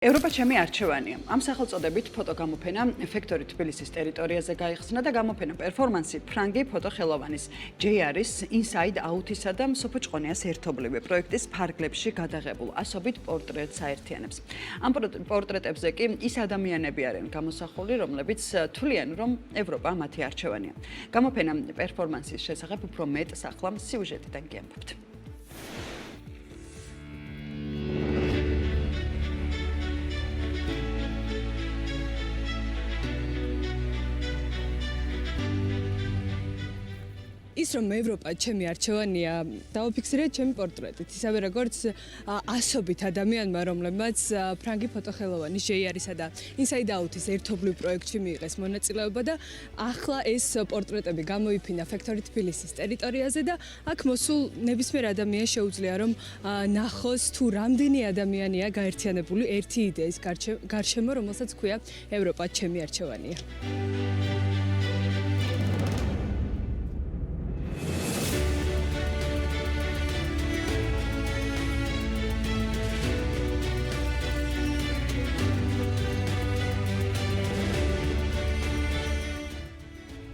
ევროპა ჩემი არჩევანია. ამ სახელწოდებით ფოტო-გამოფენა Factory Tbilisის ტერიტორიაზე გაიხსნა და გამოფენა-პერფორმანსი ფრანგი ფოტოხელოვანის ჯეიარის Out-ისა და სოფო ჭყონიას ერთობლივი პროექტის ფარგლებში გადაღებულ ასობით პორტრეტს აერთიანებს. ამ პორტრეტებზე კი ის ადამიანები არიან გამოსახული, რომლებიც თვლიან, რომ ევროპა მათი არჩევანია. გამოფენა-პერფორმანსის შესახებ უფრო მეტს ახლა სიუჟეტიდან გიამბობთ. ის რომ ევროპა ჩემი არჩევანია დავაფიქსირე ჩემი პორტრეტით. ისევე როგორც ასობით ადამიანმა, რომლებმაც ფრანგი ფოტოხელოვანის ჯეიარისა და Out-ის ერთობლივ პროექტში მიიღეს მონაწილეობა და ახლა ეს პორტრეტები გამოიფინა Factory Tbilisის ტერიტორიაზე და აქ მოსულ ნებისმიერ ადამიანს შეუძლია რომ ნახოს თუ რამდენი ადამიანია გაერთიანებული ერთი იდეის გარშემო, რომელსაც ქვია ევროპა ჩემი არჩევანია.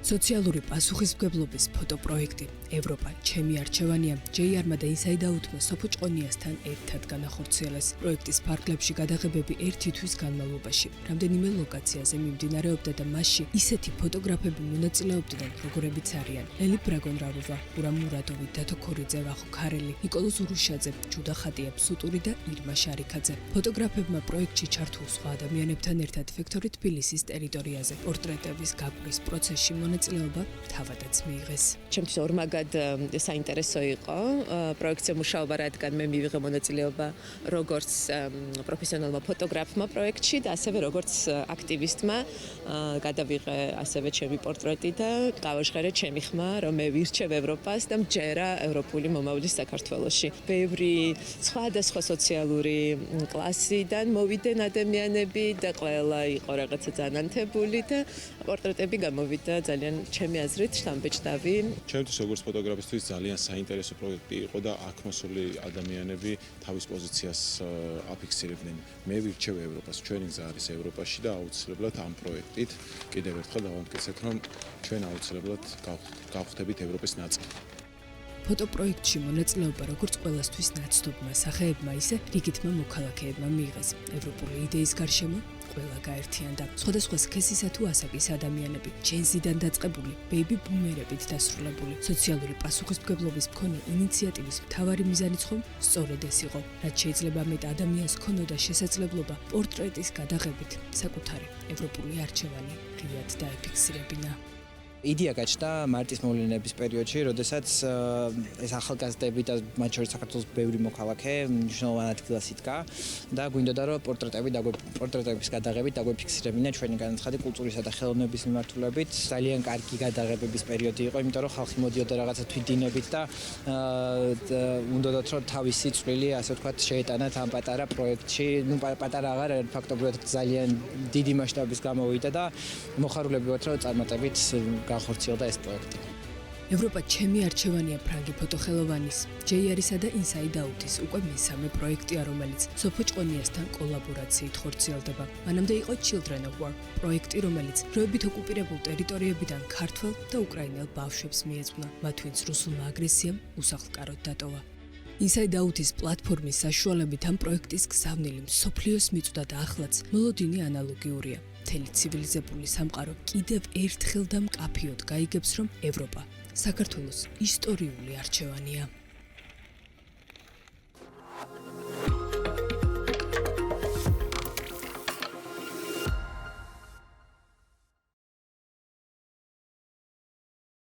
სოციალური პასუხისმგებლობის ფოტოპროექტი ევროპა ჩემი არჩევანია ჯეიარმა და Out-მა სოფო ჭყონიასთან ერთად განახორციელეს. პროექტის ფარგლებში გადაღებები ერთი თვის განმავლობაში რამდენიმე ლოკაციაზე მიმდინარეობდა და მასში ისეთი ფოტოგრაფები მონაწილეობდნენ, როგორებიც არიან ელი ბრაგონრავა, ურამ მურადოვი, დათო ქორიძე, ვახო ქარელი, ნიკოლოზ ურუშაძე, ჯუდა ხატია ფსუტური და ირმა შარიქაძე. ფოტოგრაფებმა პროექტში ჩართულ სხვა ადამიანებთან ერთად Factory Tbilisის ტერიტორიაზე პორტრეტების გაკვრის პროცესში მონაწილეობა თავადაც მიიღეს. ჩემთვის ორმაგად საინტერესო იყო პროექტზე მუშაობა, რადგან მე მივიღე მონაწილეობა როგორც პროფესიონალმა ფოტოგრაფმა პროექტში და ასევე როგორც აქტივისტმა გადავიღე ასევე ჩემი პორტრეტი და გავაჟღერე ჩემი ხმა, რომ მე ვირჩევ ევროპას და მჯერა ევროპული მომავლის საქართველოში. ბევრი სხვადასხვა სოციალური კლასიდან მოვიდნენ ადამიანები და ყველა იყო რაღაცა ძალიანთებული და პორტრეტები გამოვიდა ძალიან ჩემი აზრით შთამბეჭდავი. ჩემთვის როგორც ფოტოგრაფისტვის ძალიან საინტერესო პროექტი იყო და აქ მოსული ადამიანები თავის პოზიციას აფიქსირებდნენ. მე ვირჩევ ევროპას, ჩვენი გზა არის ევროპაში და აუცილებლად ამ პროექტით კიდევ ერთხელ დავამტკიცეთ, რომ ჩვენ აუცილებლად გავხდებით ევროპის ნაწილი. ფოტოპროექტში მონაწილეობა როგორც ყველასთვის ნაცნობმა სახეებმა, ისე რიგითმა მოქალაქეებმა მიიღეს. ევროპული იდეის გარშემო ყველა გაერთიანდა. სხვადასხვა სქესისა თუ ასაკის ადამიანები, ჯენზიდან დაწყებული, ბეიბი ბუმერებით დასრულებული, სოციალური პასუხისმგებლობის მქონე ინიციატივის მთავარი მიზანიც ხომ სწორედ ეს იყო, რაც შეიძლება მეტ ადამიანს ჰქონოდა შესაძლებლობა პორტრეტის გადაღებით საკუთარი ევროპული არჩევანი ღიად დაეფიქსირებინა. იდეა გაჩნდა მარტის მოვლენების პერიოდში, როდესაც ეს ახალგაზრდები და მათ შორის საქართველოს ბევრი მოქალაქე მნიშვნელოვან ადგილას იდგა და გვინდოდა რომ პორტრეტების გადაღებით დაგვეფიქსირებინა ჩვენი განაცხადი კულტურისა და ხელოვნების მიმართულებით. ძალიან კარგი გადაღებების პერიოდი იყო, იმიტომ რომ ხალხი მოდიოდა რაღაცა თვითდინებით და უნდათ რომ თავისი წვლილი, ასე ვთქვათ, შეეტანათ ამ პატარა პროექტში. პატარა აღარ, ფაქტობრივად ძალიან დიდი მასშტაბის გამოვიდა და მოხარულები ვართ რომ წარმატებით განხორციელდა ეს პროექტი. ევროპა ჩემი არჩევანია ფრანგი ფოტოხელოვანის ჯეიარისა და Out-ის უკვე მესამე პროექტია, რომელიც სოფო ჭყონიასთან კოლაბორაციით ხორციელდება. მანამდე იყო Children of War პროექტი, რომელიც დროებით ოკუპირებულ ტერიტორიებიდან ქართველ და უკრაინელ ბავშვებს მიეძღვნა, მათ ვინც რუსულმა აგრესიამ უსახლკაროდ დატოვა. Out-ის პლატფორმის საშუალებით ამ პროექტის გზავნილი მსოფლიოს მიწვდა და ახლაც მოლოდინი ანალოგიურია. მთელი ცივილიზებული სამყარო კიდევ ერთხელ და მკაფიოდ გაიგებს, რომ ევროპა საქართველოს ისტორიული არჩევანია.